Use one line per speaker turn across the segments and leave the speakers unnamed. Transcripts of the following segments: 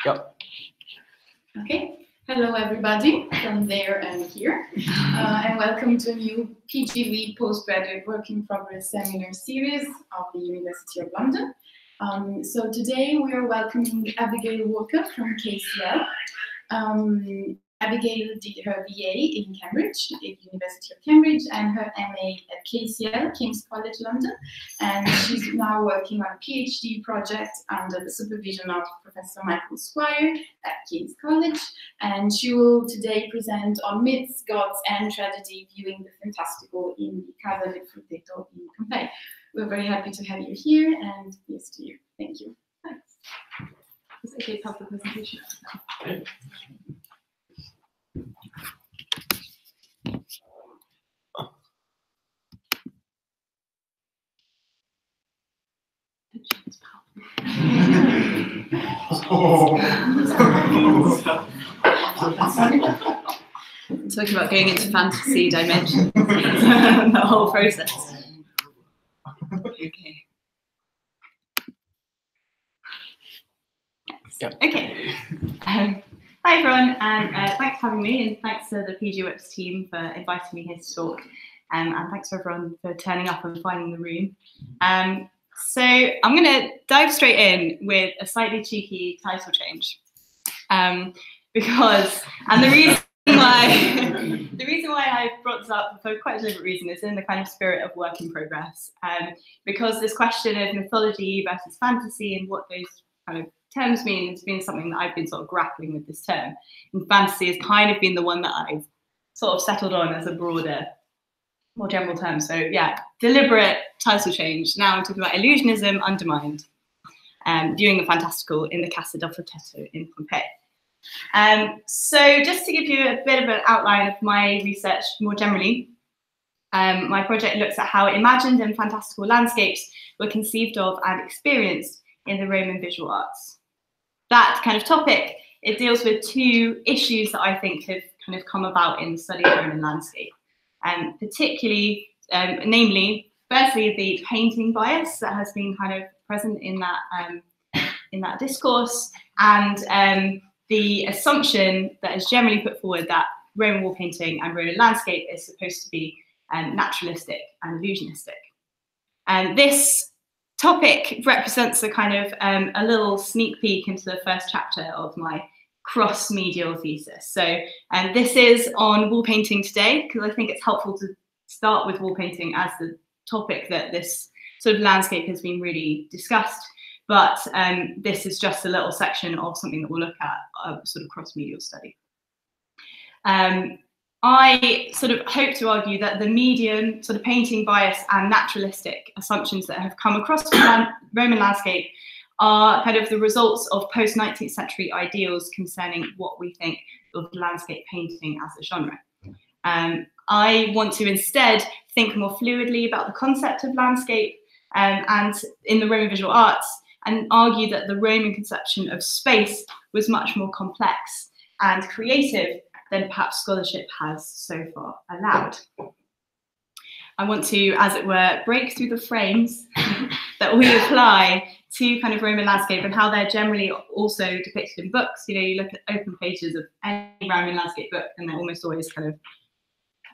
Yep.
Okay. Hello, everybody from there and here, and welcome to a new PGWiP postgraduate work in progress seminar series of the University of London. So today we are welcoming Abigail Walker from KCL. Abigail did her BA in Cambridge, at University of Cambridge, and her MA at KCL, King's College London. And she's now working on a PhD project under the supervision of Professor Michael Squire at King's College. And she will today present on myths, gods, and tragedy, viewing the fantastical in the Casa with Frutteto in Pompeii. We're very happy to have you here, and yes to you. Thank you. Thanks.
Is it okay to have the presentation?
Okay.
Talking about going into fantasy dimensions, the whole process. Okay.
Yep.
Okay. Hi everyone, and thanks for having me, and thanks to the PGWiP's team for inviting me here to talk, and thanks for everyone for turning up and finding the room. So I'm going to dive straight in with a slightly cheeky title change, because, and the reason why I brought this up for quite a deliberate reason is in the kind of spirit of work in progress, because this question of mythology versus fantasy and what those kind of terms mean has been something that I've been sort of grappling with this term. And fantasy has kind of been the one that I've sort of settled on as a broader, more general term. So yeah, deliberate title change. Now I'm talking about illusionism undermined, viewing the fantastical in the Casa del Frutteto in Pompeii. So just to give you a bit of an outline of my research more generally, my project looks at how imagined and fantastical landscapes were conceived of and experienced in the Roman visual arts. That kind of topic, it deals with two issues that I think have kind of come about in the study of Roman landscape, particularly, namely, firstly, the painting bias that has been kind of present in that discourse, and the assumption that is generally put forward that Roman wall painting and Roman landscape is supposed to be naturalistic and illusionistic. And this topic represents a kind of a little sneak peek into the first chapter of my cross-medial thesis. So this is on wall painting today, because I think it's helpful to start with wall painting as the topic that this sort of landscape has been really discussed. But this is just a little section of something that we'll look at, a sort of cross-medial study. I sort of hope to argue that the medium sort of painting bias and naturalistic assumptions that have come across the Roman landscape are kind of the results of post-19th century ideals concerning what we think of landscape painting as a genre. I want to instead think more fluidly about the concept of landscape and in the Roman visual arts, and argue that the Roman conception of space was much more complex and creative than perhaps scholarship has so far allowed. I want to, as it were, break through the frames that we apply to kind of Roman landscape and how they're generally also depicted in books. You know, you look at open pages of any Roman landscape book and they're almost always kind of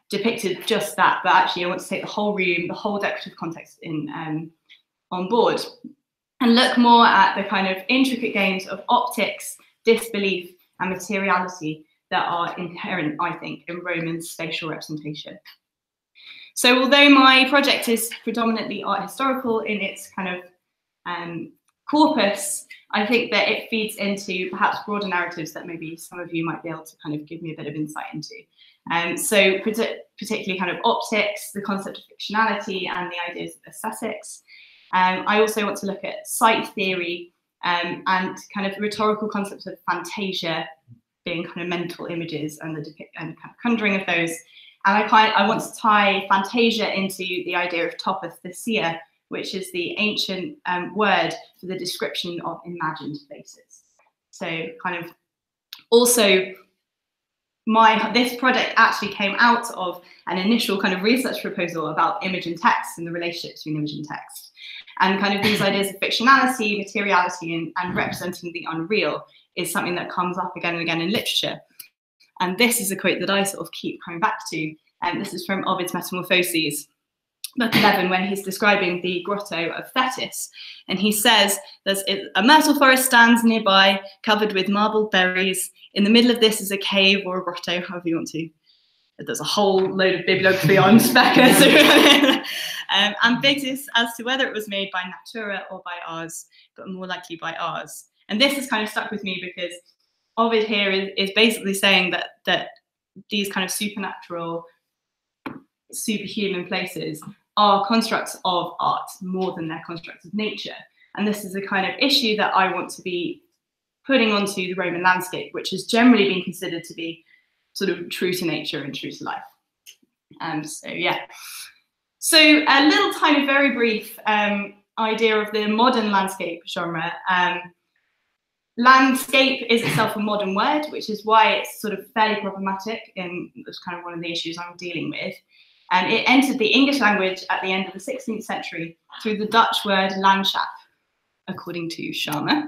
depicted just that, but actually I want to take the whole room, the whole decorative context in on board, and look more at the kind of intricate games of optics, disbelief, and materiality that are inherent, I think, in Roman spatial representation. So although my project is predominantly art historical in its kind of corpus, I think that it feeds into perhaps broader narratives that maybe some of you might be able to kind of give me a bit of insight into. So particularly kind of optics, the concept of fictionality, and the ideas of aesthetics. I also want to look at site theory and kind of rhetorical concepts of fantasia, being kind of mental images and the kind of conjuring of those. And I want to tie fantasia into the idea of topothesia, which is the ancient word for the description of imagined places. So kind of also this project actually came out of an initial kind of research proposal about image and text and the relationship between image and text. And kind of these ideas of fictionality, materiality, and representing the unreal is something that comes up again and again in literature. And this is a quote that I sort of keep coming back to, and this is from Ovid's Metamorphoses, book 11, when he's describing the grotto of Thetis. And he says, there's a myrtle forest stands nearby, covered with marbled berries. In the middle of this is a cave or a grotto, however you want to. There's a whole load of bibliography on Specker. Ambiguous as to whether it was made by Natura or by ours, but more likely by ours. And this has kind of stuck with me because Ovid here is basically saying that these kind of supernatural, superhuman places are constructs of art more than they're constructs of nature. And this is a kind of issue that I want to be putting onto the Roman landscape, which has generally been considered to be sort of true to nature and true to life. So yeah. So a little tiny, very brief idea of the modern landscape genre. Landscape is itself a modern word, which is why it's sort of fairly problematic, and that's kind of one of the issues I'm dealing with. And it entered the English language at the end of the 16th century through the Dutch word landschap, according to Sharma.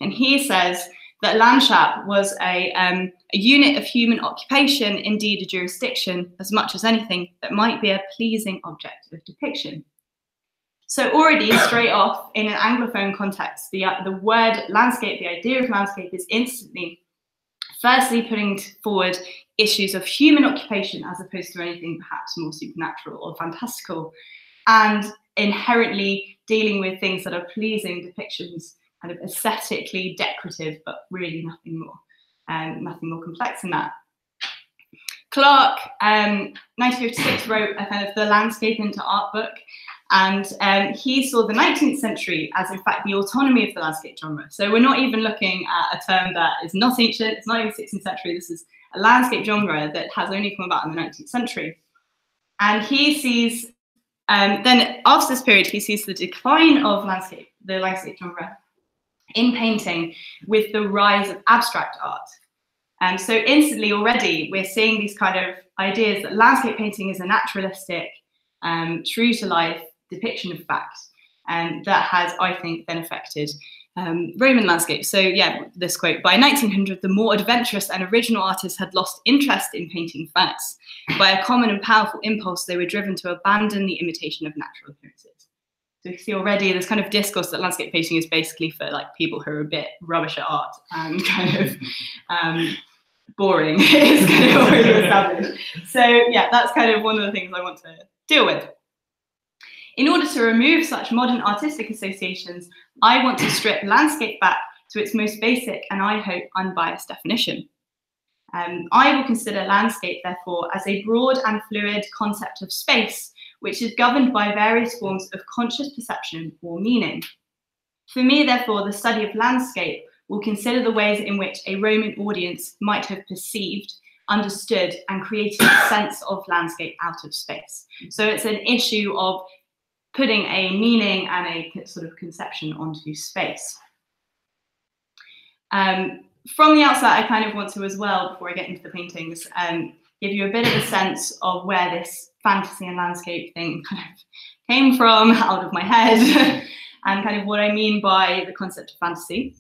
And he says that landschap was a unit of human occupation, indeed a jurisdiction, as much as anything that might be a pleasing object of depiction. So already straight off in an Anglophone context, the word landscape, the idea of landscape is instantly, firstly, putting forward issues of human occupation as opposed to anything perhaps more supernatural or fantastical, and inherently dealing with things that are pleasing depictions, kind of aesthetically decorative, but really nothing more complex than that. Clarke, 1956, wrote a kind of the landscape into art book, and he saw the 19th century as, in fact, the autonomy of the landscape genre. So we're not even looking at a term that is not ancient, it's not even 16th century, this is a landscape genre that has only come about in the 19th century. And he sees, then after this period, he sees the decline of the landscape genre in painting with the rise of abstract art. And so instantly already we're seeing these kind of ideas that landscape painting is a naturalistic, true to life depiction of fact, and that has, I think, then affected Roman landscape. So yeah, this quote, by 1900, the more adventurous and original artists had lost interest in painting facts. By a common and powerful impulse, they were driven to abandon the imitation of natural appearances. So you see already this kind of discourse that landscape painting is basically for like people who are a bit rubbish at art and kind of boring is kind of already established. So yeah, that's kind of one of the things I want to deal with. In order to remove such modern artistic associations, I want to strip landscape back to its most basic and, I hope, unbiased definition. I will consider landscape, therefore, as a broad and fluid concept of space, which is governed by various forms of conscious perception or meaning. For me, therefore, the study of landscape will consider the ways in which a Roman audience might have perceived, understood, and created a sense of landscape out of space. So it's an issue of putting a meaning and a sort of conception onto space. From the outset, I kind of want to as well, before I get into the paintings, give you a bit of a sense of where this fantasy and landscape thing kind of came from, out of my head, and kind of what I mean by the concept of fantasy.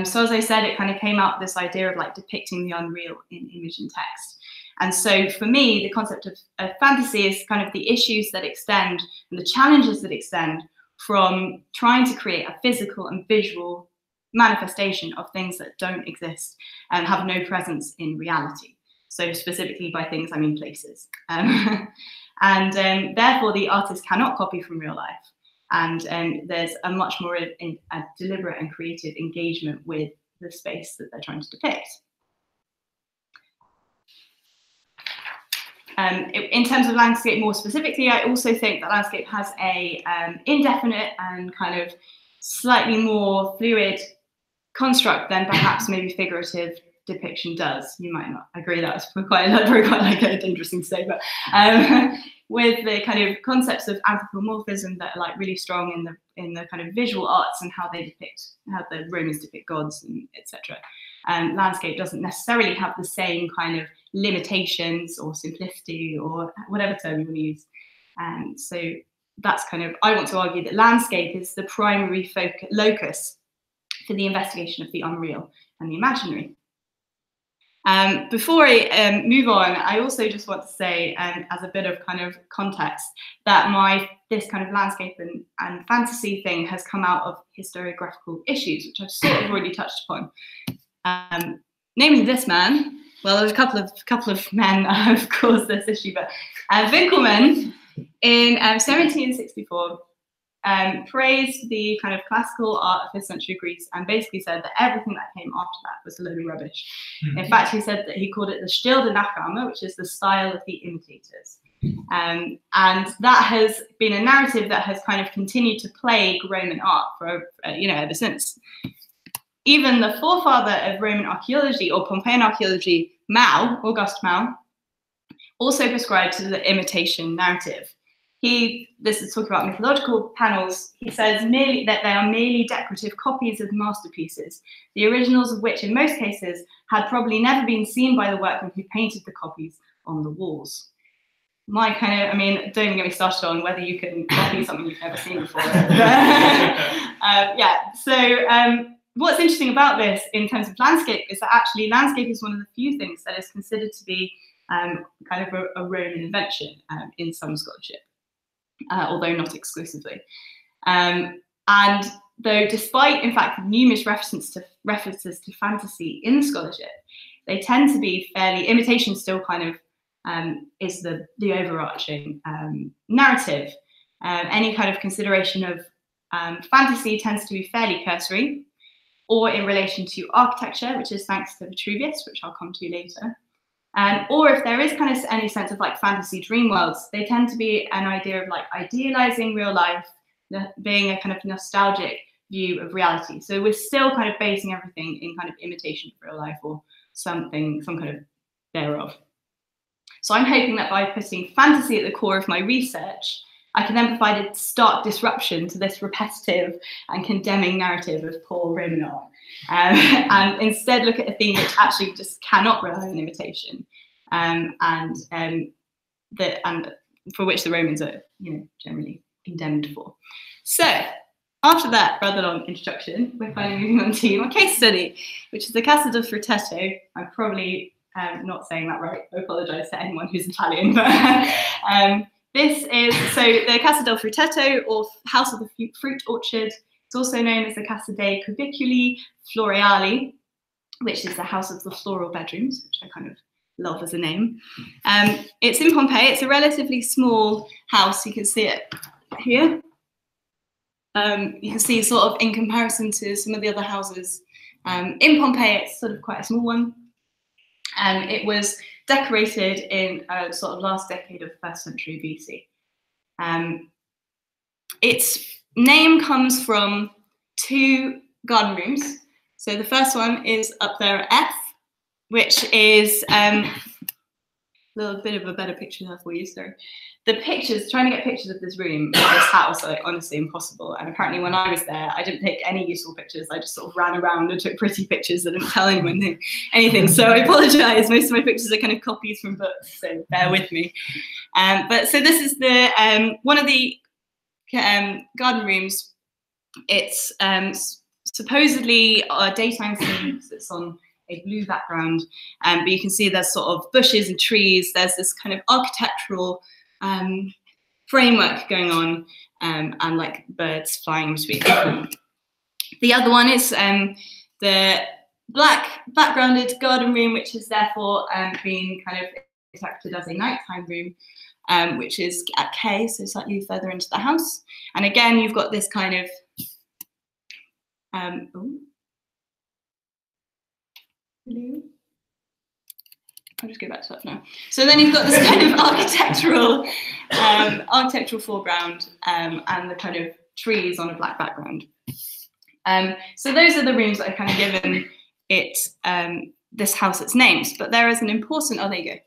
So as I said, it kind of came out this idea of like depicting the unreal in image and text. And so for me, the concept of fantasy is kind of the issues that extend and the challenges that extend from trying to create a physical and visual manifestation of things that don't exist and have no presence in reality. So specifically by things, I mean places. Therefore, the artist cannot copy from real life. And there's a much more a deliberate and creative engagement with the space that they're trying to depict. In terms of landscape more specifically, I also think that landscape has a indefinite and kind of slightly more fluid construct than perhaps maybe figurative depiction does. You might not agree, that was quite like an interesting to say, but with the kind of concepts of anthropomorphism that are like really strong in the kind of visual arts and how they depict, how the Romans depict gods and etc. Landscape doesn't necessarily have the same kind of limitations or simplicity or whatever term you want to use. So that's kind of, I want to argue that landscape is the primary locus for the investigation of the unreal and the imaginary. Before I move on, I also just want to say, as a bit of kind of context, that this kind of landscape and fantasy thing has come out of historiographical issues, which I've sort of already touched upon. Namely this man. Well, there's a couple of men that have caused this issue, but Winkelmann in 1764 praised the kind of classical art of 5th century Greece and basically said that everything that came after that was a load of rubbish. In fact, he said that he called it the Stil der Nachahmer, which is the style of the imitators. And that has been a narrative that has kind of continued to plague Roman art for, ever since. Even the forefather of Roman archaeology, or Pompeian archaeology, August Mau, also prescribed to the imitation narrative. This is talking about mythological panels. He says merely that they are merely decorative copies of masterpieces, the originals of which in most cases had probably never been seen by the workman who painted the copies on the walls. Don't even get me started on whether you can copy something you've never seen before. What's interesting about this in terms of landscape is that actually landscape is one of the few things that is considered to be kind of a Roman invention in some scholarship. Although not exclusively. And though despite, in fact, numerous references to fantasy in scholarship, they tend to be fairly, imitation still kind of is the overarching narrative. Any kind of consideration of fantasy tends to be fairly cursory, or in relation to architecture, which is thanks to Vitruvius, which I'll come to later. Or if there is kind of any sense of like fantasy dream worlds, they tend to be an idea of like idealizing real life, being a kind of nostalgic view of reality. So we're still kind of basing everything in kind of imitation of real life or some kind of thereof. So I'm hoping that by putting fantasy at the core of my research, I can then provide a stark disruption to this repetitive and condemning narrative of poor Roman art. And instead look at a theme which actually just cannot rely on imitation, and for which the Romans are, generally condemned for. So, after that rather long introduction, we're finally moving on to my case study, which is the Casa del Frutteto. I'm probably not saying that right. I apologise to anyone who's Italian, but this is the Casa del Frutteto, or House of the Fruit Orchard. It's also known as the Casa dei Cubiculi Floreali, which is the House of the Floral Bedrooms, which I kind of love as a name. It's in Pompeii. It's a relatively small house. You can see it here. You can see sort of in comparison to some of the other houses in Pompeii, it's sort of quite a small one. It was decorated in sort of last decade of 1st century BC. Its name comes from 2 garden rooms. So the first one is up there at F, which is a little bit of a better picture there for you. So the pictures, trying to get pictures of this room, of this house, are honestly impossible. And apparently when I was there, I didn't take any useful pictures. I just sort of ran around and took pretty pictures that didn't tell anyone anything. So I apologize. Most of my pictures are kind of copies from books, so bear with me. But so this is the one of the garden rooms. It's supposedly a daytime scene. It's on a blue background, but you can see there's sort of bushes and trees. There's this kind of architectural framework going on, and like birds flying between. The other one is the black backgrounded garden room, which is therefore being kind of acted as a nighttime room, which is at K, so slightly further into the house. And again, you've got this kind of I'll just go back to that for now. So then you've got this kind of architectural foreground, and the kind of trees on a black background. So those are the rooms that have kind of given it this house its names. But there is an important, oh, there you go.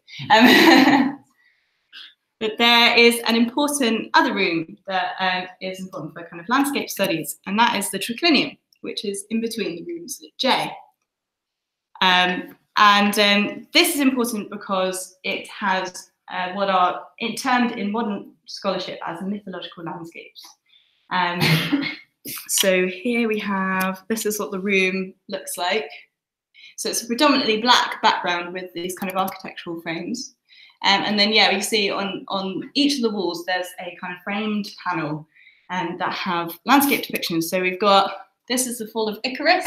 But there is an important other room that is important for kind of landscape studies, and that is the triclinium, which is in between the rooms at J. This is important because it has what are termed in modern scholarship as mythological landscapes. So here we have, this is what the room looks like. So it's a predominantly black background with these kind of architectural frames. And then, yeah, we see on each of the walls, there's a kind of framed panel that have landscape depictions. So we've got, this is the fall of Icarus.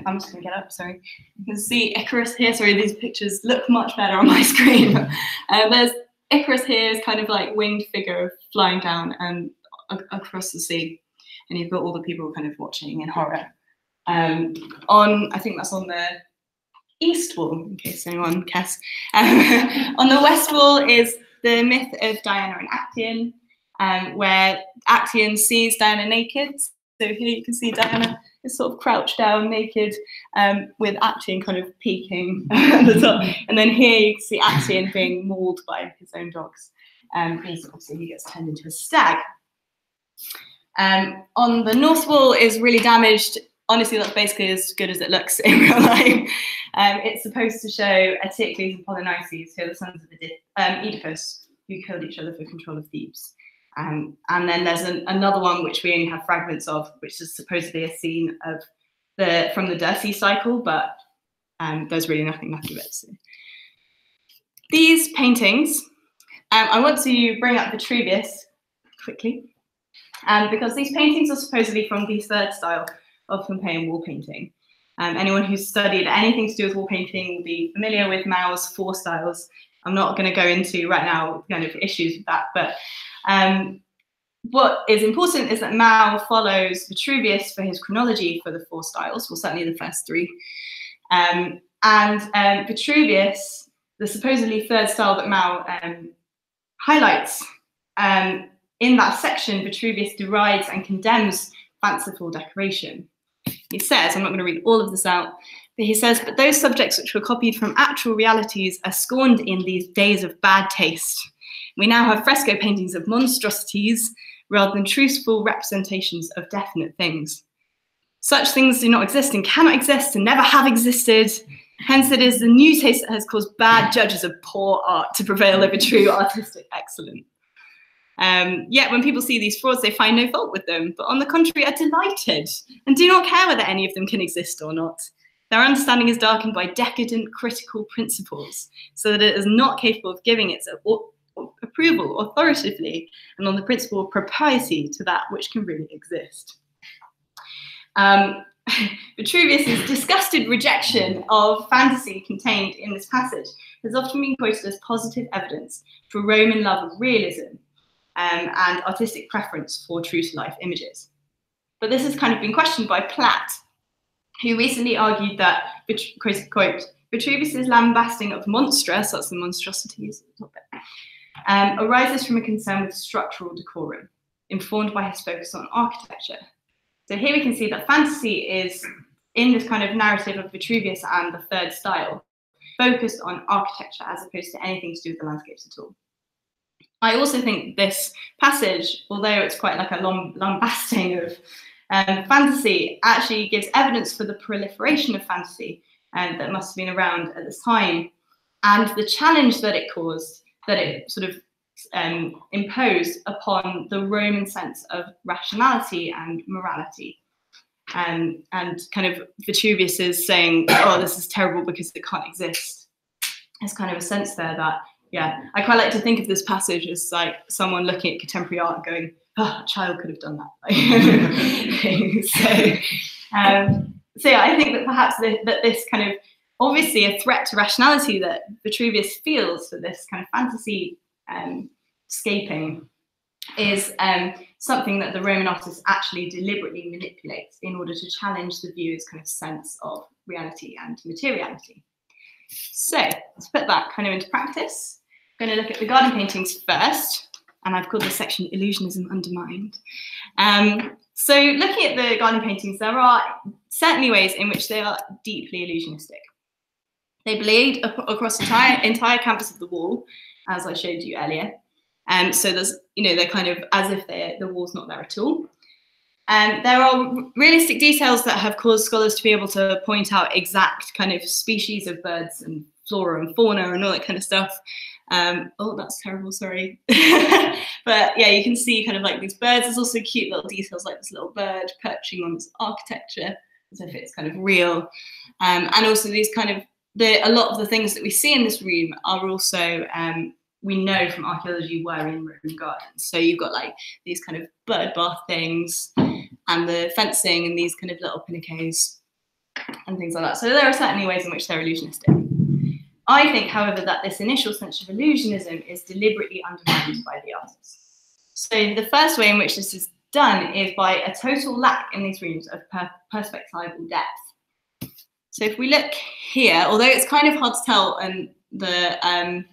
I'm just gonna get up, sorry. You can see Icarus here. Sorry, these pictures look much better on my screen. There's Icarus here is kind of like winged figure flying down and across the sea. And you've got all the people kind of watching in horror. I think that's on the east wall, in case anyone cares. On the west wall is the myth of Diana and Actaeon, where Actaeon sees Diana naked. So here you can see Diana is sort of crouched down naked, with Actaeon kind of peeking at the top. And then here you can see Actaeon being mauled by his own dogs, because obviously he gets turned into a stag. On the north wall is really damaged. Honestly, that's basically as good as it looks in real life. It's supposed to show Eteocles and Polynices, who are the sons of Oedipus, who killed each other for control of Thebes. And then there's another one which we only have fragments of, which is supposedly a scene of from the Dirce cycle, but there's really nothing left of it. So. These paintings, I want to bring up Vitruvius quickly, because these paintings are supposedly from the third style of Pompeian wall painting. Anyone who's studied anything to do with wall painting will be familiar with Mau's 4 styles. I'm not going to go into right now kind of issues with that, but what is important is that Mau follows Vitruvius for his chronology for the 4 styles, well, certainly the first 3. Vitruvius, the supposedly third style that Mau highlights, in that section, Vitruvius derides and condemns fanciful decoration. He says, I'm not going to read all of this out, but he says, but those subjects which were copied from actual realities are scorned in these days of bad taste. We now have fresco paintings of monstrosities rather than truthful representations of definite things. Such things do not exist and cannot exist and never have existed. Hence it is the new taste that has caused bad judges of poor art to prevail over true artistic excellence. Yet when people see these frauds, they find no fault with them, but on the contrary are delighted and do not care whether any of them can exist or not. Their understanding is darkened by decadent critical principles, so that it is not capable of giving its approval authoritatively and on the principle of propriety to that which can really exist. Vitruvius's disgusted rejection of fantasy contained in this passage has often been quoted as positive evidence for Roman love of realism and artistic preference for true-to-life images. But this has kind of been questioned by Platt, who recently argued that, quote, Vitruvius's lambasting of monstra, such as the monstrosities, arises from a concern with structural decorum, informed by his focus on architecture. So here we can see that fantasy is, in this kind of narrative of Vitruvius and the third style, focused on architecture as opposed to anything to do with the landscapes at all. I also think this passage, although it's quite like a lambasting of fantasy, actually gives evidence for the proliferation of fantasy that must have been around at this time, and the challenge that it caused, that it sort of imposed upon the Roman sense of rationality and morality. And kind of Vitruvius is saying, oh, this is terrible because it can't exist. There's kind of a sense there that, yeah, I quite like to think of this passage as like someone looking at contemporary art and going, oh, a child could have done that. So yeah, I think that perhaps that this kind of, obviously a threat to rationality that Vitruvius feels for this kind of fantasy scaping is something that the Roman artist actually deliberately manipulates in order to challenge the viewer's kind of sense of reality and materiality. So let's put that kind of into practice. I'm going to look at the garden paintings first, and I've called this section Illusionism Undermined. So looking at the garden paintings, there are certainly ways in which they are deeply illusionistic. They bleed across the entire campus of the wall, as I showed you earlier. So there's, they're kind of as if the wall's not there at all. There are realistic details that have caused scholars to be able to point out exact kind of species of birds and flora and fauna and all that kind of stuff. Oh, that's terrible, sorry. But yeah, you can see kind of like these birds. There's also cute little details like this little bird perching on this architecture as if it's kind of real. And also these kind of, a lot of the things that we see in this room are also, we know from archaeology were in Roman gardens. So you've got like these kind of bird bath things and the fencing and these kind of little pinnaces and things like that. So there are certainly ways in which they're illusionistic. I think, however, that this initial sense of illusionism is deliberately undermined by the artists. So the first way in which this is done is by a total lack in these rooms of perspectival depth. So if we look here, although it's kind of hard to tell in the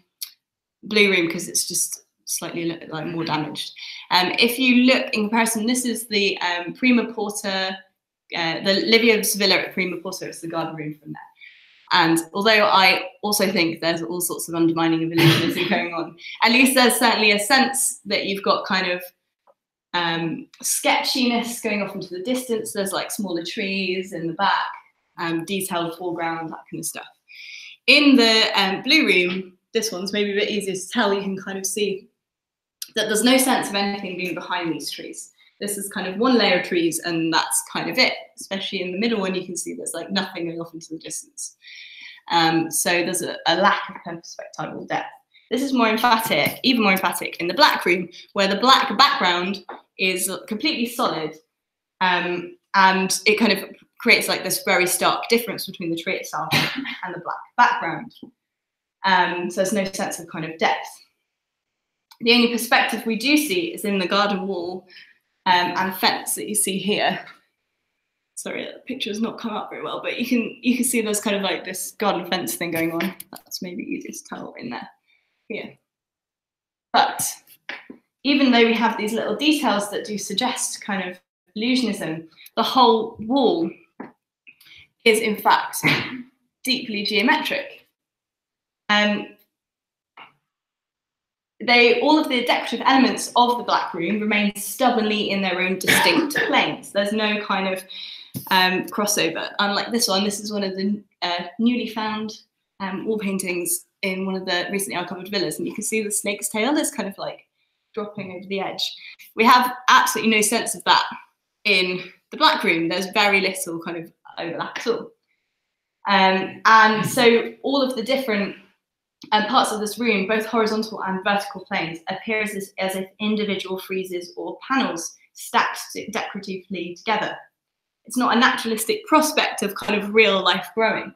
blue room because it's just slightly like more damaged. If you look in comparison, this is the Prima Porta, the Livia's villa at Prima Porta. It's the garden room from there. And although I also think there's all sorts of undermining of illusionism going on, at least there's certainly a sense that you've got kind of sketchiness going off into the distance. There's like smaller trees in the back, detailed foreground, that kind of stuff. In the blue room, this one's maybe a bit easier to tell. You can kind of see that there's no sense of anything being behind these trees. This is kind of one layer of trees and that's kind of it, especially in the middle one, you can see there's like nothing going off into the distance. So there's a lack of perspectival depth. This is more emphatic, even more emphatic in the black room, where the black background is completely solid and it kind of creates like this very stark difference between the tree itself and the black background. So there's no sense of kind of depth. The only perspective we do see is in the garden wall and fence that you see here. Sorry, the picture has not come up very well, but you can see there's kind of like this garden fence thing going on. That's maybe easier to tell in there. Here. But even though we have these little details that do suggest kind of illusionism, the whole wall is in fact deeply geometric. All of the decorative elements of the black room remain stubbornly in their own distinct planes. There's no kind of crossover. Unlike this one, this is one of the newly found wall paintings in one of the recently uncovered villas, and you can see the snake's tail is kind of like dropping over the edge. We have absolutely no sense of that in the black room. There's very little kind of overlap at all. And so all of the different parts of this room, both horizontal and vertical planes, appear as if individual friezes or panels stacked decoratively together. It's not a naturalistic prospect of kind of real life growing.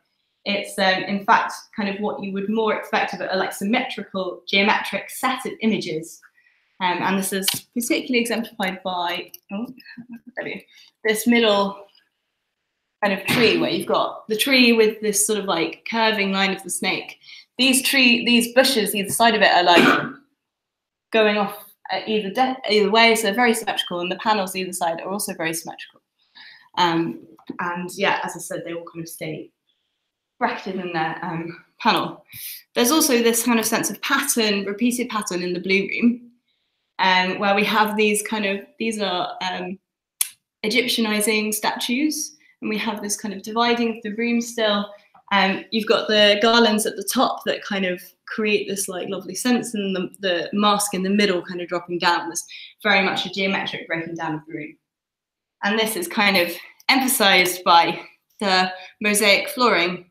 It's in fact kind of what you would more expect of a like symmetrical geometric set of images. And this is particularly exemplified by this middle kind of tree where you've got the tree with this sort of like curving line of the snake. These bushes either side of it are like going off either way, so they're very symmetrical, and the panels either side are also very symmetrical. And yeah, as I said, they all kind of stay bracketed in their panel. There's also this kind of sense of pattern, repeated pattern in the blue room, where we have these are Egyptianizing statues, and we have this kind of dividing of the room still. You've got the garlands at the top that kind of create this like lovely sense, and the mask in the middle kind of dropping down. There's very much a geometric breaking down of the room. And this is kind of emphasized by the mosaic flooring,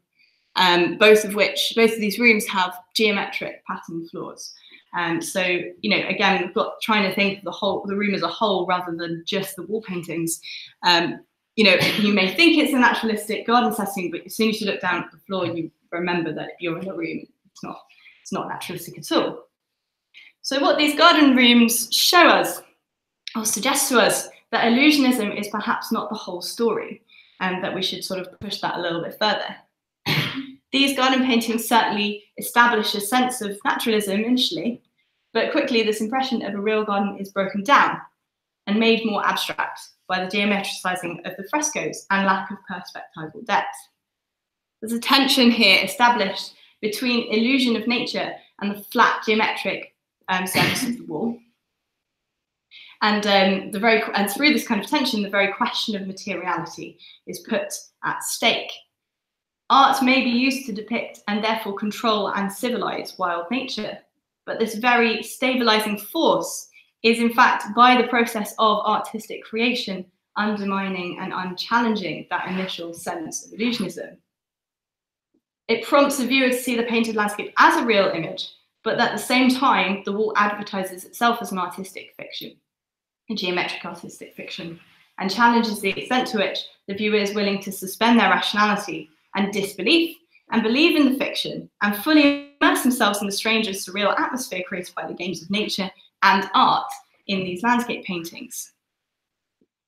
both of these rooms have geometric pattern floors. So, you know, again, we've got trying to think of the room as a whole rather than just the wall paintings. You know, you may think it's a naturalistic garden setting, but as soon as you look down at the floor, you remember that you're in a room. It's not naturalistic at all. So what these garden rooms show us, or suggest to us, that illusionism is perhaps not the whole story, and that we should sort of push that a little bit further. These garden paintings certainly establish a sense of naturalism initially, but quickly this impression of a real garden is broken down and made more abstract by the geometricizing of the frescoes and lack of perspectival depth. There's a tension here established between illusion of nature and the flat geometric surface of the wall. And through this kind of tension, the very question of materiality is put at stake. Art may be used to depict and therefore control and civilize wild nature, but this very stabilizing force is in fact, by the process of artistic creation, undermining and unchallenging that initial sense of illusionism. It prompts the viewer to see the painted landscape as a real image, but at the same time, the wall advertises itself as an artistic fiction, a geometric artistic fiction, and challenges the extent to which the viewer is willing to suspend their rationality and disbelief and believe in the fiction and fully immerse themselves in the strange and surreal atmosphere created by the games of nature and art in these landscape paintings.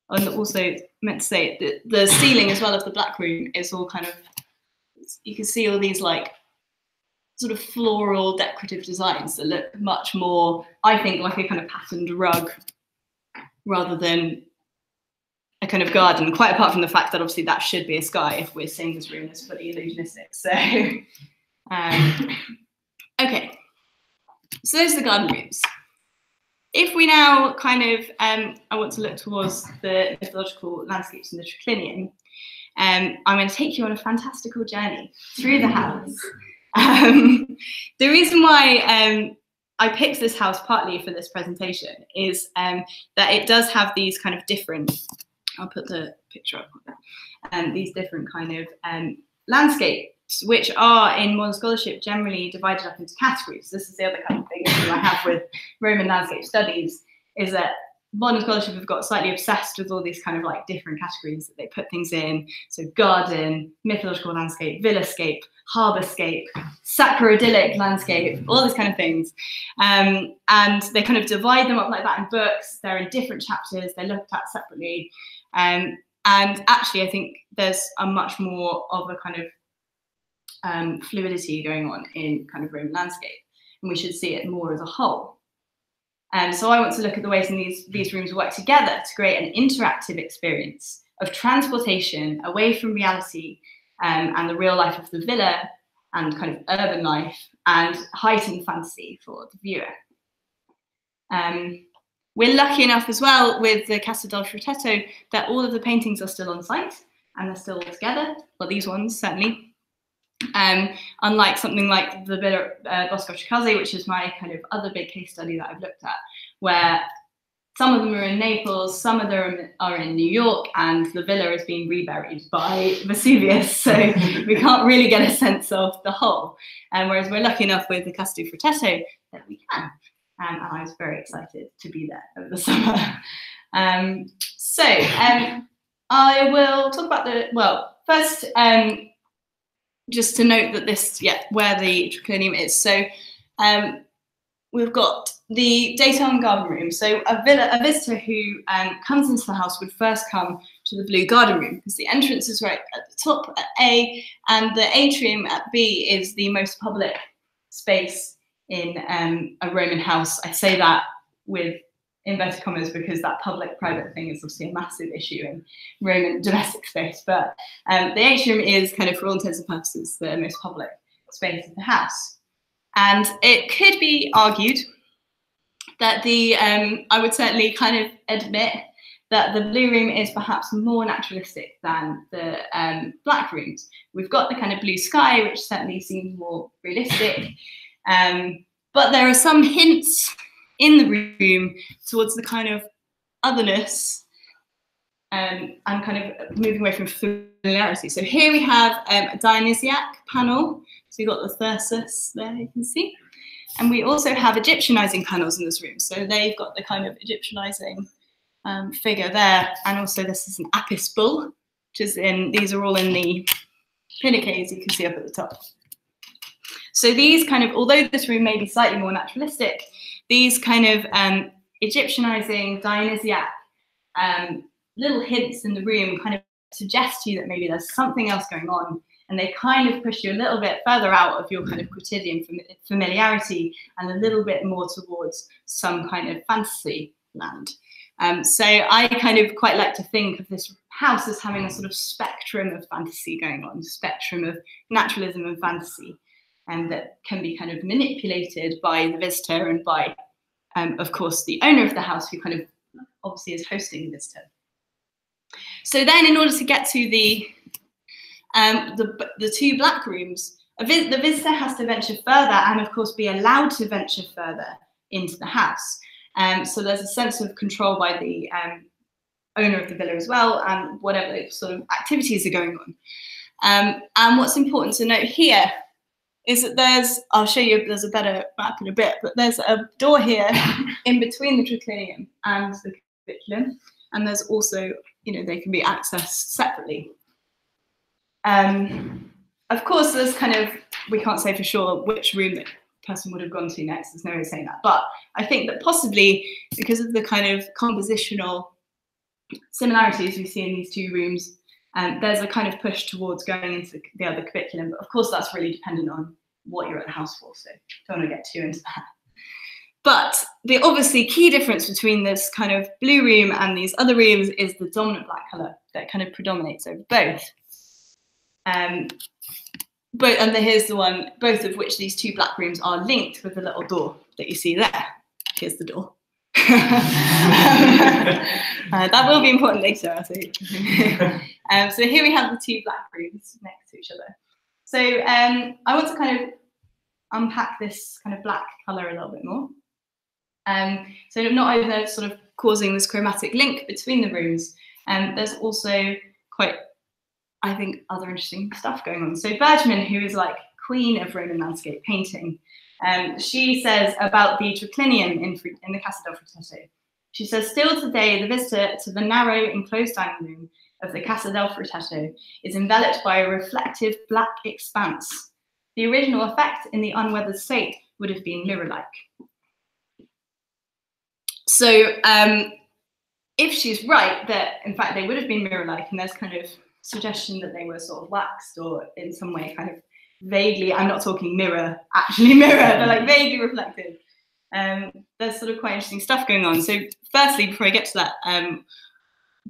And also meant to say that the ceiling as well of the black room is all kind of, you can see all these like sort of floral decorative designs that look much more, I think, like a kind of patterned rug rather than a kind of garden, quite apart from the fact that obviously that should be a sky if we're seeing this room as fully illusionistic. So, okay, so those are the garden rooms. If we now kind of, I want to look towards the mythological landscapes in the triclinium, I'm going to take you on a fantastical journey through the house. The reason why I picked this house partly for this presentation is that it does have these kind of different, I'll put the picture up, these different kind of landscapes, which are in modern scholarship generally divided up into categories. This is the other kind of big issue I have with Roman landscape studies, is that modern scholarship have got slightly obsessed with all these kind of like different categories that they put things in. So garden, mythological landscape, villascape, harbourscape, sacro-idyllic landscape, all these kind of things. And they kind of divide them up like that in books. They're in different chapters, they're looked at separately. And actually, I think there's a much more of a kind of fluidity going on in kind of Roman landscape, and we should see it more as a whole. So I want to look at the ways in these rooms work together to create an interactive experience of transportation away from reality and the real life of the villa and kind of urban life, and heightened fantasy for the viewer. We're lucky enough as well with the Casa del Frutteto that all of the paintings are still on site and they're still all together, well, these ones certainly. Unlike something like the Villa Bosco Casa, which is my kind of other big case study that I've looked at, where some of them are in Naples, some of them are in New York, and the villa is being reburied by Vesuvius, so we can't really get a sense of the whole. Whereas we're lucky enough with the Casa del Frutteto that we can, and I was very excited to be there over the summer. I will talk about the, well, first, just to note that this, where the triclinium is. So we've got the daytime garden room. So a visitor who comes into the house would first come to the blue garden room, because the entrance is right at the top at A, and the atrium at B is the most public space in a Roman house. I say that with inverted commas because that public-private thing is obviously a massive issue in Roman domestic space, but the atrium is kind of, for all intents and purposes, the most public space of the house. And it could be argued that I would certainly kind of admit that the blue room is perhaps more naturalistic than the black rooms. We've got the kind of blue sky, which certainly seems more realistic, but there are some hints in the room towards the kind of otherness and kind of moving away from familiarity. So here we have a Dionysiac panel. So we've got the Thyrsus there, you can see. And we also have Egyptianizing panels in this room. So they've got the kind of Egyptianizing figure there. And also this is an Apis bull, which is in, these are all in the pinaces you can see up at the top. So these kind of, although this room may be slightly more naturalistic, these kind of Egyptianizing, Dionysiac little hints in the room kind of suggest to you that maybe there's something else going on, and they kind of push you a little bit further out of your kind of quotidian familiarity and a little bit more towards some kind of fantasy land. So I kind of quite like to think of this house as having a sort of spectrum of fantasy going on, spectrum of naturalism and fantasy, and that can be kind of manipulated by the visitor and by, of course, the owner of the house, who kind of obviously is hosting the visitor. So then, in order to get to the two black rooms, The visitor has to venture further and, of course, be allowed to venture further into the house. So there's a sense of control by the owner of the villa as well, and whatever sort of activities are going on. And what's important to note here is that I'll show you, there's a better map in a bit, but there's a door here in between the triclinium and the cubiculum, and there's also, they can be accessed separately. Of course, there's we can't say for sure which room that person would have gone to next. There's no way of saying that, but I think that possibly because of the kind of compositional similarities we see in these two rooms, there's a kind of push towards going into the other curriculum, but of course that's really dependent on what you're at the house for, so don't want to get too into that. But the obviously key difference between this kind of blue room and these other rooms is the dominant black colour that kind of predominates over both. Here's the one, both of which these two black rooms are linked with the little door that you see there. Here's the door. That will be important later, I'll say. So here we have the two black rooms next to each other. So I want to kind of unpack this kind of black colour a little bit more. So not only sort of causing this chromatic link between the rooms, there's also quite, I think, other interesting stuff going on. So Bergman, who is like queen of Roman landscape painting, she says about the triclinium in the Casa del Frutteto. She says, still today, the visitor to the narrow enclosed dining room of the Casa del Frutteto is enveloped by a reflective black expanse. The original effect in the unweathered state would have been mirror-like. So if she's right that, in fact, they would have been mirror-like, and there's kind of suggestion that they were sort of waxed or in some way kind of vaguely, I'm not talking mirror, actually mirror, but like vaguely reflective. There's sort of quite interesting stuff going on. So firstly, before I get to that,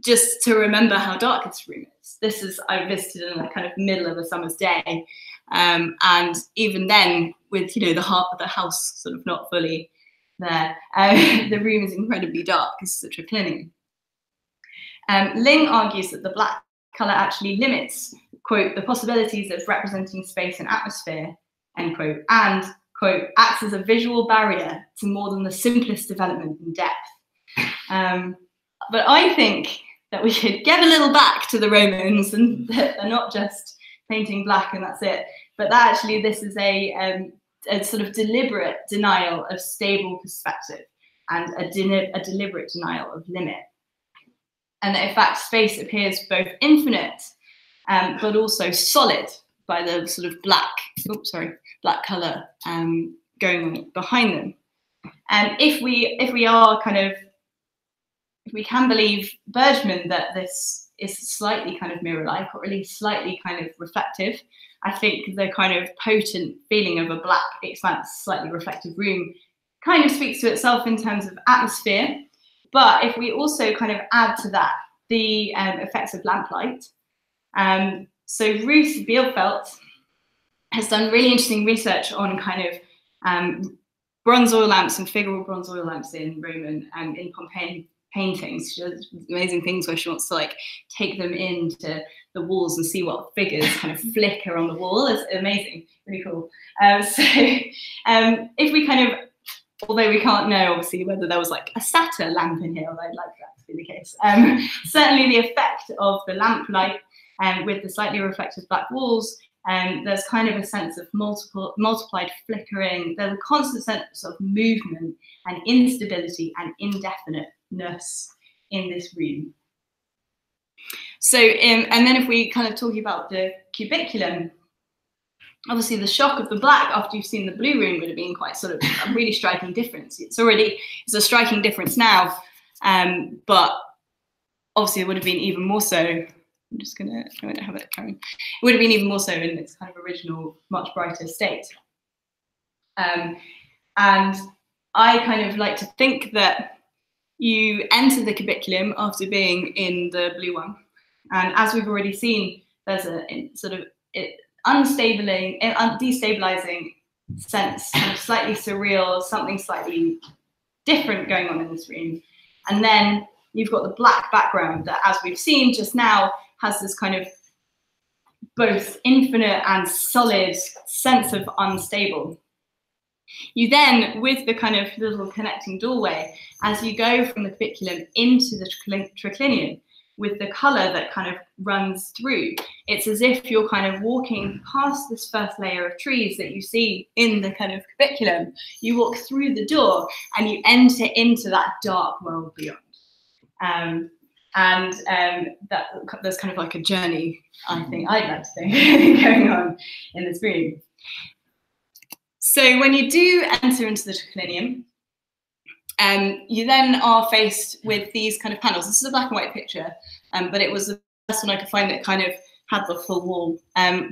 just to remember how dark this room is. This is, I visited in the kind of middle of a summer's day. And even then, with, the house sort of not fully there, the room is incredibly dark. This is a triclinium. Ling argues that the black colour actually limits, quote, the possibilities of representing space and atmosphere, end quote, and, quote, acts as a visual barrier to more than the simplest development in depth. But I think that we should get a little back to the Romans, and that they're not just painting black and that's it, but that actually this is a sort of deliberate denial of stable perspective and a deliberate denial of limit. And that in fact space appears both infinite but also solid by the sort of black colour going on behind them. And if we can believe Bergman that this is slightly kind of mirror-like, or at least slightly kind of reflective, I think the kind of potent feeling of a black expanse, slightly reflective room kind of speaks to itself in terms of atmosphere. But if we also kind of add to that the effects of lamplight, so Ruth Bielfeldt has done really interesting research on kind of bronze oil lamps and figural bronze oil lamps in Roman in Pompeii paintings. She does amazing things where she wants to like take them into the walls and see what figures kind of flicker on the wall. It's amazing, really cool. If we kind of, although we can't know obviously whether there was like a satyr lamp in here, I'd like that to be the case. Certainly the effect of the lamplight with the slightly reflective black walls, there's kind of a sense of multiplied flickering. There's a constant sense of movement and instability and indefiniteness in this room. So, and then if we kind of talking about the cubiculum, obviously the shock of the black after you've seen the blue room would have been quite sort of a really striking difference. It's a striking difference now, but obviously it would have been even more so. I'm just gonna have it carry. It would have been even more so in its kind of original, much brighter state. And I kind of like to think that you enter the cubiculum after being in the blue one. And as we've already seen, there's a sort of destabilizing sense, kind of slightly surreal, something slightly different going on in this room. And then you've got the black background that, as we've seen just now, has this kind of both infinite and solid sense of unstable. You then, with the kind of little connecting doorway, as you go from the cubiculum into the triclinium, with the colour that kind of runs through, it's as if you're kind of walking past this first layer of trees that you see in the kind of cubiculum. You walk through the door and you enter into that dark world beyond. There's kind of like a journey, I think, I'd like to think, going on in this room. So when you do enter into the triclinium, you then are faced with these kind of panels. This is a black and white picture, but it was the first one I could find that kind of had the full wall.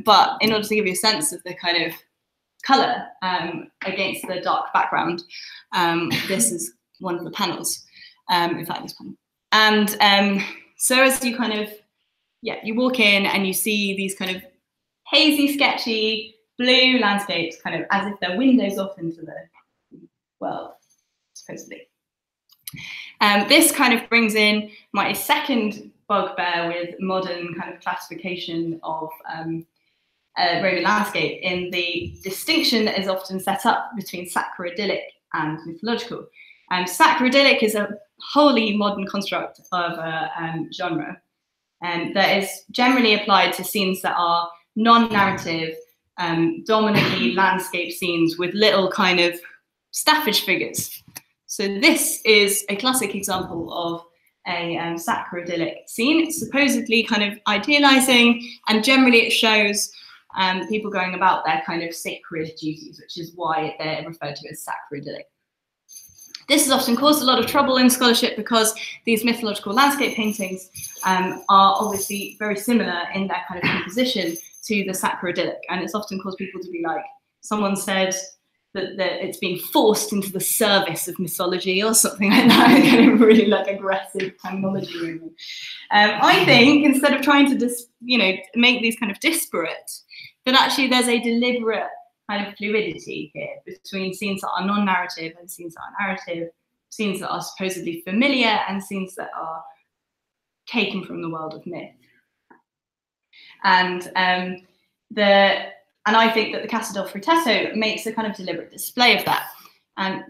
But in order to give you a sense of the kind of colour against the dark background, this is one of the panels. In fact, this panel. And so as you kind of, you walk in and you see these kind of hazy, sketchy, blue landscapes, kind of as if they're windows off into the world, supposedly. This kind of brings in my second bugbear with modern kind of classification of Roman landscape in the distinction that is often set up between sacro-idyllic and mythological. Sacro-idyllic is a wholly modern construct of a genre that is generally applied to scenes that are non-narrative, dominantly landscape scenes with little kind of staffage figures. So this is a classic example of a sacro-idyllic scene. It's supposedly kind of idealizing, and generally it shows people going about their kind of sacred duties, which is why they're referred to as sacro-idyllic. This has often caused a lot of trouble in scholarship because these mythological landscape paintings are obviously very similar in their kind of composition to the sacro-idyllic, and it's often caused people to be like, someone said that it's being forced into the service of mythology or something like that, kind of really like aggressive terminology movement. I think instead of trying to make these kind of disparate, that actually there's a deliberate kind of fluidity here between scenes that are non-narrative and scenes that are narrative, scenes that are supposedly familiar and scenes that are taken from the world of myth. And I think that the Casa del Frutteto makes a kind of deliberate display of that. And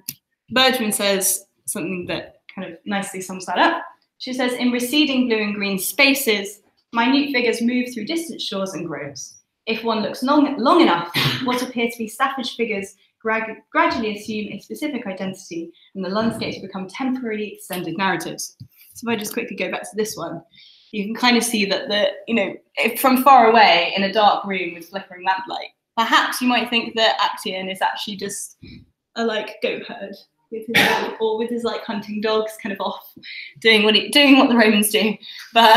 Bergman says something that kind of nicely sums that up. She says, in receding blue and green spaces, minute figures move through distant shores and groves. If one looks long enough, what appear to be staffage figures gradually assume a specific identity, and the landscapes become temporary extended narratives. So if I just quickly go back to this one, you can kind of see that if from far away in a dark room with flickering lamplight, perhaps you might think that Actaeon is actually just a goat herd with his hunting dogs kind of off, doing what the Romans do. But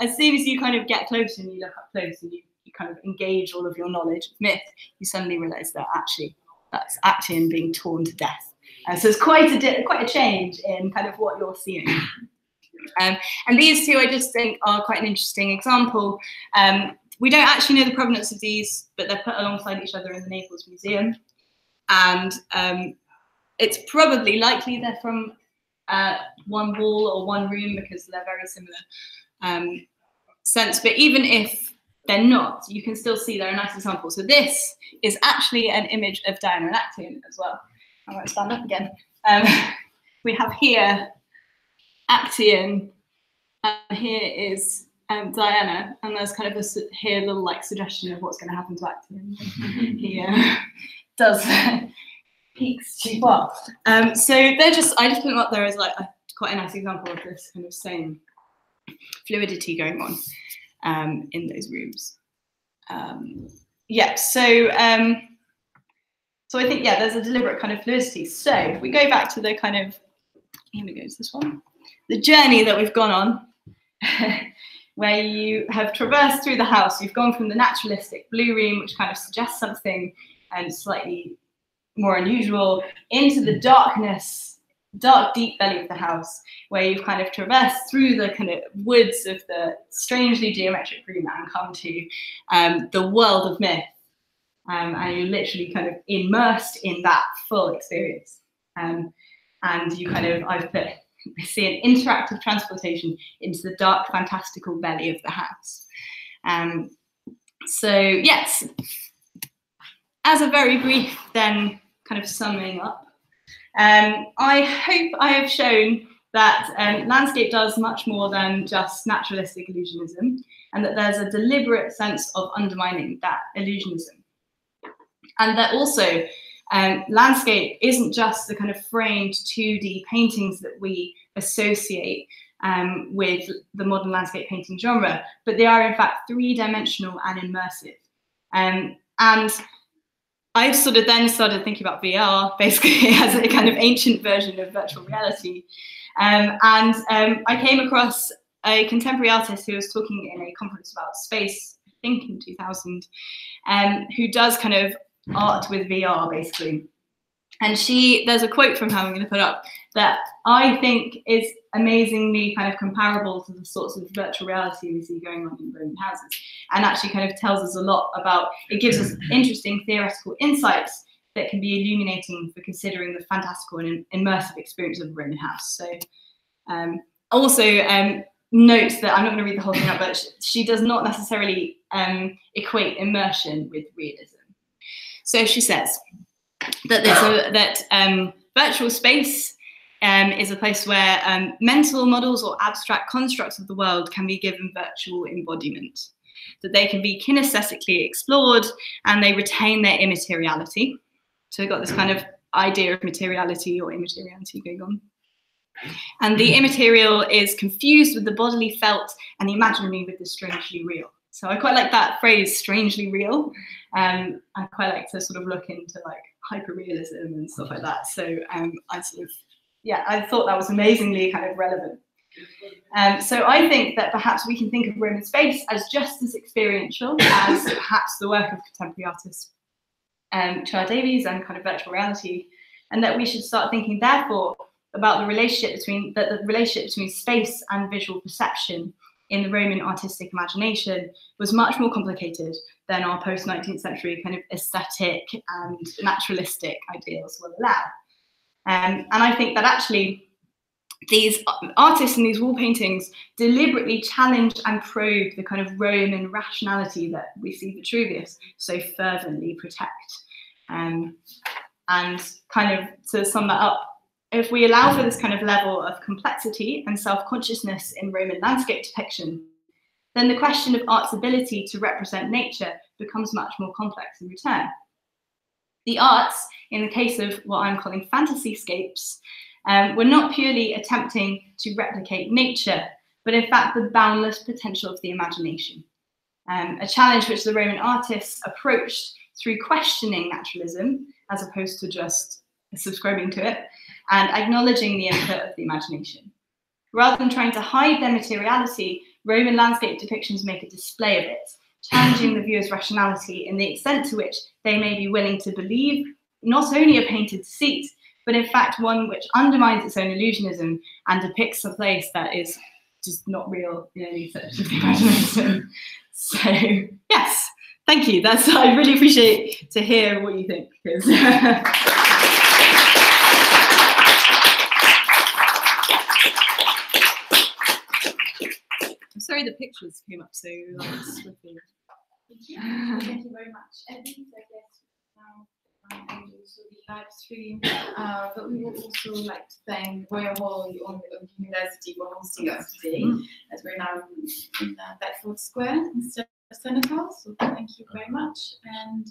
as soon as you kind of get close and you look up close and you kind of engage all of your knowledge of myth, you suddenly realise that actually that's Actaeon being torn to death. So it's quite a change in kind of what you're seeing. And these two I just think are quite an interesting example. We don't actually know the provenance of these, but they're put alongside each other in the Naples Museum. And it's probably likely they're from one wall or one room because they're very similar sense. But even if they're not, you can still see they're a nice example. So this is actually an image of Diana and Actaeon as well. I won't stand up again. We have here Actaeon, and here is Diana, and there's kind of a little suggestion of what's going to happen to Actaeon. He does peaks too far. So I just put them up there as quite a nice example of this kind of same fluidity going on in those rooms. So I think there's a deliberate kind of fluidity. So if we go back to the kind of, here we go, is this one? The journey that we've gone on, where you have traversed through the house. You've gone from the naturalistic blue room, which kind of suggests something slightly more unusual, into the dark, deep belly of the house, where you've kind of traversed through the kind of woods of the strangely geometric room and come to the world of myth. And you're literally kind of immersed in that full experience. And you kind of, we see an interactive transportation into the dark, fantastical belly of the house. So yes, as a very brief then kind of summing up, I hope I have shown that landscape does much more than just naturalistic illusionism, and that there's a deliberate sense of undermining that illusionism. And that also landscape isn't just the kind of framed 2D paintings that we associate with the modern landscape painting genre, but they are in fact 3-dimensional and immersive. And I've sort of then started thinking about VR basically as a kind of ancient version of virtual reality. I came across a contemporary artist who was talking in a conference about space, I think in 2000, who does kind of art with VR basically. And there's a quote from her I'm going to put up that I think is amazingly kind of comparable to the sorts of virtual reality we see going on in Roman houses, and actually kind of tells us a lot about, it gives us interesting theoretical insights that can be illuminating for considering the fantastical and immersive experience of a Roman house. So also notes that, I'm not going to read the whole thing up, but she does not necessarily equate immersion with realism. So she says that virtual space is a place where mental models or abstract constructs of the world can be given virtual embodiment, that they can be kinesthetically explored and they retain their immateriality. So we've got this kind of idea of materiality or immateriality going on. And the immaterial is confused with the bodily felt and the imaginary with the strangely real. So I quite like that phrase, strangely real. I quite like to sort of look into like hyperrealism and stuff like that. So I thought that was amazingly kind of relevant. So I think that perhaps we can think of Roman space as just as experiential as perhaps the work of contemporary artists Char Davies and kind of virtual reality, and that we should start thinking therefore about the relationship between space and visual perception in the Roman artistic imagination was much more complicated than our post-19th century kind of aesthetic and naturalistic ideals will allow. And I think that actually these artists in these wall paintings deliberately challenge and probe the kind of Roman rationality that we see Vitruvius so fervently protect. And kind of to sum that up, if we allow for this kind of level of complexity and self-consciousness in Roman landscape depiction, then the question of art's ability to represent nature becomes much more complex in return. The arts, in the case of what I'm calling fantasy-scapes, were not purely attempting to replicate nature, but in fact the boundless potential of the imagination. A challenge which the Roman artists approached through questioning naturalism, as opposed to just subscribing to it, and acknowledging the input of the imagination. Rather than trying to hide their materiality, Roman landscape depictions make a display of it, challenging the viewer's rationality in the extent to which they may be willing to believe not only a painted seat, but in fact one which undermines its own illusionism and depicts a place that is just not real in any sense of the imagination. So yes, thank you. I really appreciate to hear what you think. I'm sorry the pictures came up so swiftly.
Thank you. Thank you very much. I think I guess now and also the live stream, but we would also like to thank Royal Holloway University for hosting us today, as we're now in Bedford Square instead of Senate House. So thank you very much, and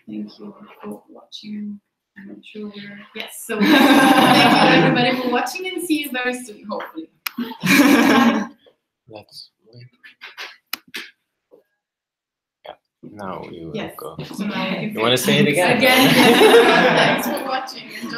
thank you for watching. I'm not sure we're so thank you everybody for watching, and see you very soon, hopefully.
Let's wait. Yeah, now you
yes.
go.
So now
you want to say it again?
Again. Thanks for watching. Enjoy.